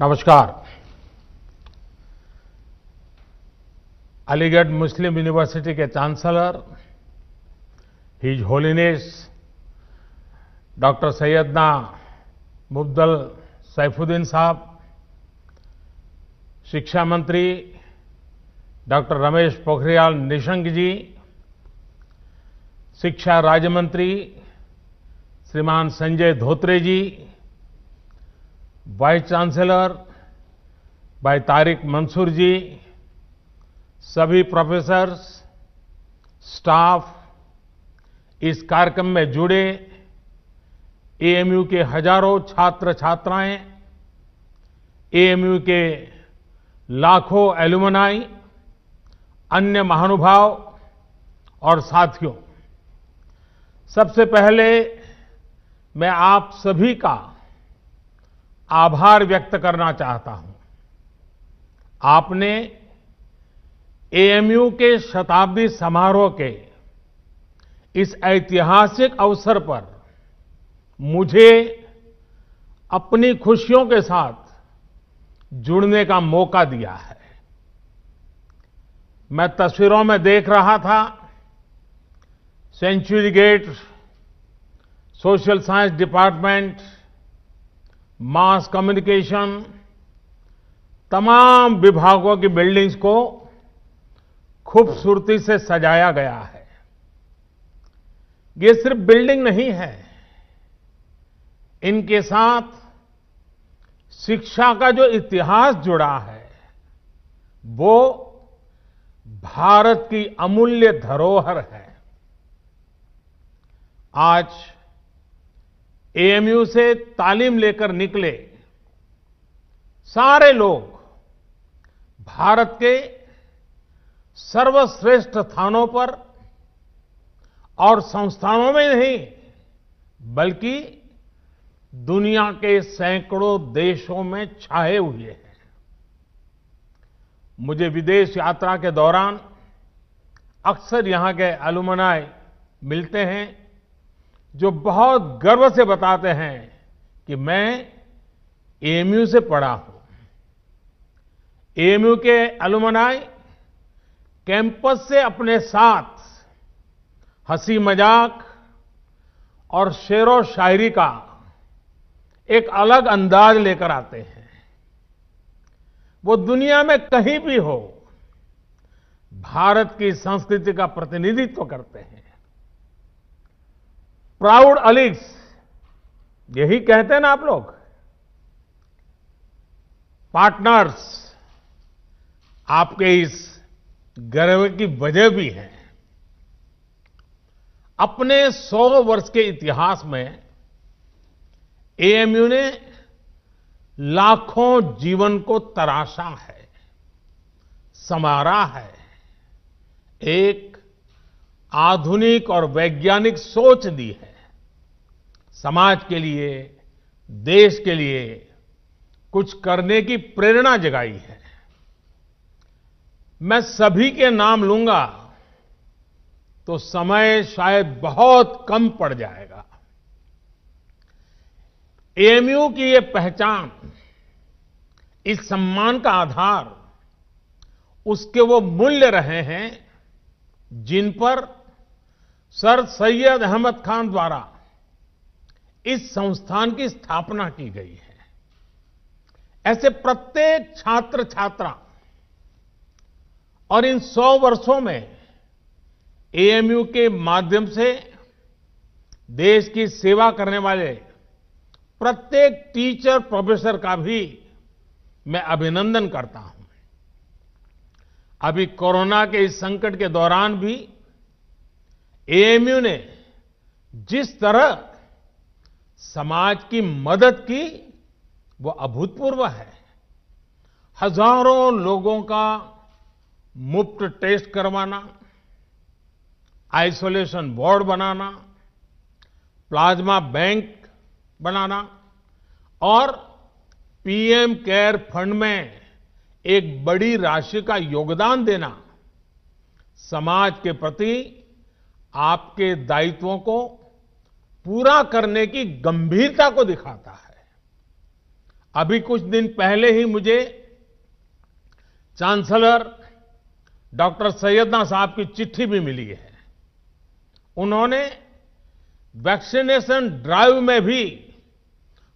नमस्कार। अलीगढ़ मुस्लिम यूनिवर्सिटी के chancellor his holiness doctor Syedna Mufaddal Saifuddin साहब, शिक्षा मंत्री डॉक्टर रमेश पोखरियाल निशंक जी, शिक्षा राज्य मंत्री श्रीमान संजय धोत्रे जी, वाइस चांसलर भाई तारिक मंसूर जी, सभी प्रोफेसर्स, स्टाफ, इस कार्यक्रम में जुड़े एएमयू के हजारों छात्र छात्राएं, एएमयू के लाखों एलुमनाई, अन्य महानुभाव और साथियों, सबसे पहले मैं आप सभी का आभार व्यक्त करना चाहता हूं। आपने एएमयू के शताब्दी समारोह के इस ऐतिहासिक अवसर पर मुझे अपनी खुशियों के साथ जुड़ने का मौका दिया है। मैं तस्वीरों में देख रहा था, century gate, social science department, mass communication, तमाम विभागों की बिल्डिंग्स को खूबसूरती से सजाया गया है। ये सिर्फ बिल्डिंग नहीं है, इनके साथ शिक्षा का जो इतिहास जुड़ा है वो भारत की अमूल्य धरोहर है। आज एएमयू से तालीम लेकर निकले सारे लोग भारत के सर्वश्रेष्ठ स्थानों पर और संस्थानों में नहीं, बल्कि दुनिया के सैकड़ों देशों में छाए हुए हैं। मुझे विदेश यात्रा के दौरान अक्सर यहां के एलुमनाई मिलते हैं जो बहुत गर्व से बताते हैं कि मैं एएमयू से पढ़ा हूं। एएमयू के एलुमनाई कैंपस से अपने साथ हंसी मजाक और शेरो शायरी का एक अलग अंदाज लेकर आते हैं। वो दुनिया में कहीं भी हो, भारत की संस्कृति का प्रतिनिधित्व करते हैं। प्राउड अलीग्स, यही कहते हैं ना आप लोग। पार्टनर्स, आपके इस गर्व की वजह भी है। अपने 100 वर्ष के इतिहास में एएमयू ने लाखों जीवन को तराशा है, संवारा है, एक आधुनिक और वैज्ञानिक सोच दी है। समाज के लिए, देश के लिए कुछ करने की प्रेरणा जगाई है। मैं सभी के नाम लूंगा तो समय शायद बहुत कम पड़ जाएगा। एएमयू की ये पहचान, इस सम्मान का आधार उसके वो मूल्य रहे हैं जिन पर सर सैयद अहमद खान द्वारा इस संस्थान की स्थापना की गई है। ऐसे प्रत्येक छात्र छात्रा और इन 100 वर्षों में एएमयू के माध्यम से देश की सेवा करने वाले प्रत्येक टीचर प्रोफेसर का भी मैं अभिनंदन करता हूं। अभी कोरोना के इस संकट के दौरान भी एएमयू ने जिस तरह समाज की मदद की वो अभूतपूर्व है। हजारों लोगों का मुफ्त टेस्ट करवाना, आइसोलेशन वार्ड बनाना, प्लाज्मा बैंक बनाना और पीएम केयर फंड में एक बड़ी राशि का योगदान देना समाज के प्रति आपके दायित्वों को पूरा करने की गंभीरता को दिखाता है। अभी कुछ दिन पहले ही मुझे चांसलर डॉक्टर सैयदना साहब की चिट्ठी भी मिली है। उन्होंने वैक्सीनेशन ड्राइव में भी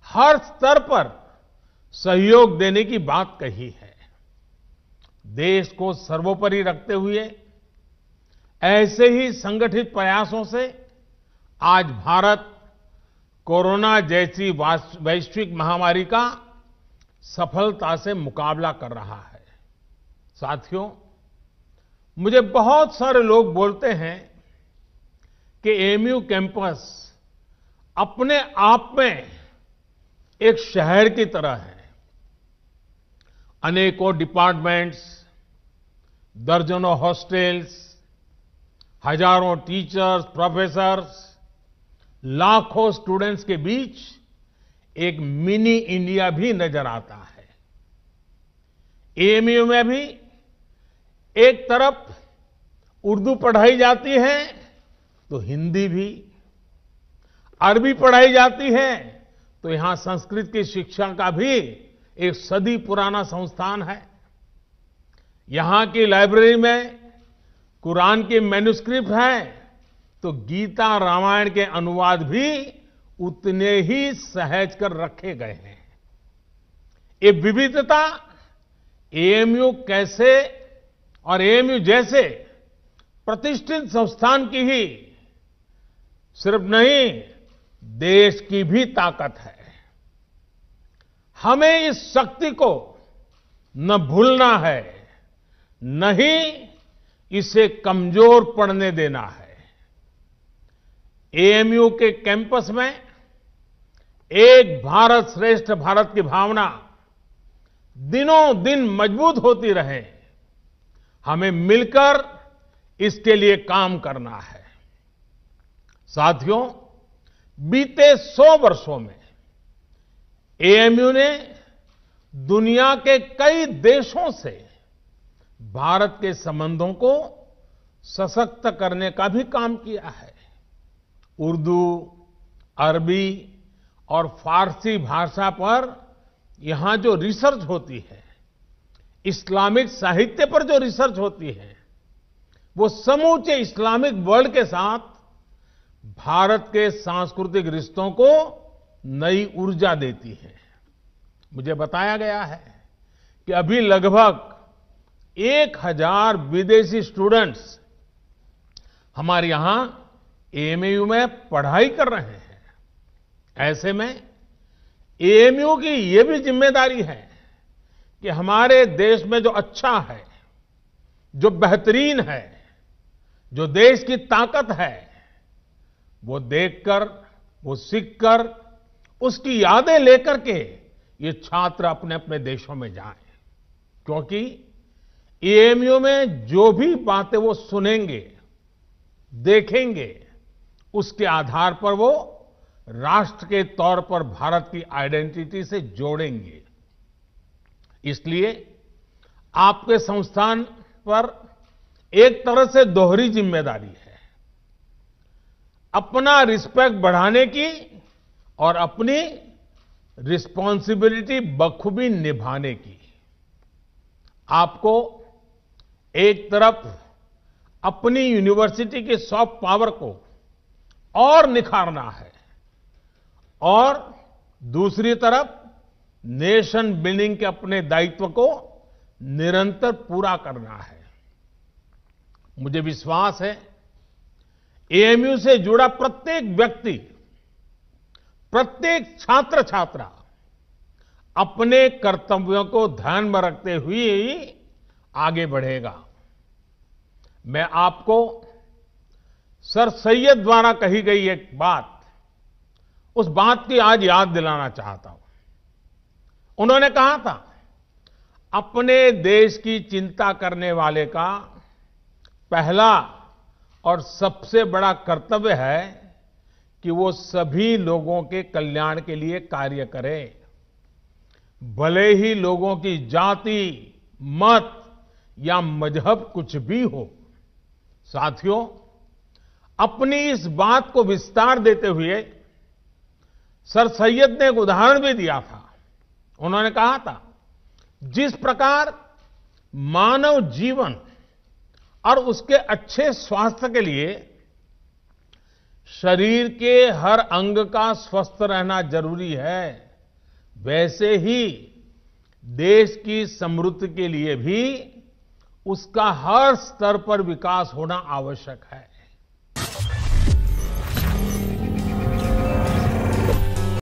हर स्तर पर सहयोग देने की बात कही है। देश को सर्वोपरि रखते हुए ऐसे ही संगठित प्रयासों से आज भारत कोरोना जैसी वैश्विक महामारी का सफलता से मुकाबला कर रहा है। साथियों, मुझे बहुत सारे लोग बोलते हैं कि एएमयू कैंपस अपने आप में एक शहर की तरह है। अनेकों डिपार्टमेंट्स, दर्जनों हॉस्टल्स, हजारों टीचर्स, प्रोफेसर्स, लाखों स्टूडेंट्स के बीच एक मिनी इंडिया भी नजर आता है। एएमयू में भी एक तरफ उर्दू पढ़ाई जाती है तो हिंदी भी, अरबी पढ़ाई जाती है तो यहां संस्कृत की शिक्षा का भी एक सदी पुराना संस्थान है। यहां की लाइब्रेरी में कुरान की मैन्युस्क्रिप्ट है तो गीता रामायण के अनुवाद भी उतने ही सहज कर रखे गए हैं। ये विविधता एएमयू कैसे और एएमयू जैसे प्रतिष्ठित संस्थान की ही सिर्फ नहीं, देश की भी ताकत है। हमें इस शक्ति को न भूलना है, न ही इसे कमजोर पड़ने देना है। एएमयू के कैंपस में एक भारत श्रेष्ठ भारत की भावना दिनों दिन मजबूत होती रहे, हमें मिलकर इसके लिए काम करना है। साथियों, बीते 100 वर्षों में एएमयू ने दुनिया के कई देशों से भारत के संबंधों को सशक्त करने का भी काम किया है। उर्दू, अरबी और फारसी भाषा पर यहां जो रिसर्च होती है, इस्लामिक साहित्य पर जो रिसर्च होती है, वो समूचे इस्लामिक वर्ल्ड के साथ भारत के सांस्कृतिक रिश्तों को नई ऊर्जा देती है। मुझे बताया गया है कि अभी लगभग 1000 विदेशी स्टूडेंट्स हमारे यहां एएमयू में पढ़ाई कर रहे हैं। ऐसे में एएमयू की ये भी जिम्मेदारी है कि हमारे देश में जो अच्छा है, जो बेहतरीन है, जो देश की ताकत है, वो देखकर, वो सीखकर, उसकी यादें लेकर के ये छात्र अपने अपने देशों में जाएं। क्योंकि एएमयू में जो भी बातें वो सुनेंगे, देखेंगे, उसके आधार पर वो राष्ट्र के तौर पर भारत की आइडेंटिटी से जोड़ेंगे। इसलिए आपके संस्थान पर एक तरह से दोहरी जिम्मेदारी है, अपना रिस्पेक्ट बढ़ाने की और अपनी रिस्पॉन्सिबिलिटी बखूबी निभाने की। आपको एक तरफ अपनी यूनिवर्सिटी की सॉफ्ट पावर को और निखारना है और दूसरी तरफ नेशन बिल्डिंग के अपने दायित्व को निरंतर पूरा करना है। मुझे विश्वास है एएमयू से जुड़ा प्रत्येक व्यक्ति, प्रत्येक छात्र छात्रा अपने कर्तव्यों को ध्यान में रखते हुए ही आगे बढ़ेगा। मैं आपको सर सैयद द्वारा कही गई एक बात, उस बात की आज याद दिलाना चाहता हूं। उन्होंने कहा था, अपने देश की चिंता करने वाले का पहला और सबसे बड़ा कर्तव्य है कि वो सभी लोगों के कल्याण के लिए कार्य करे, भले ही लोगों की जाति, मत या मजहब कुछ भी हो। साथियों, अपनी इस बात को विस्तार देते हुए सर सैयद ने एक उदाहरण भी दिया था। उन्होंने कहा था, जिस प्रकार मानव जीवन और उसके अच्छे स्वास्थ्य के लिए शरीर के हर अंग का स्वस्थ रहना जरूरी है, वैसे ही देश की समृद्धि के लिए भी उसका हर स्तर पर विकास होना आवश्यक है।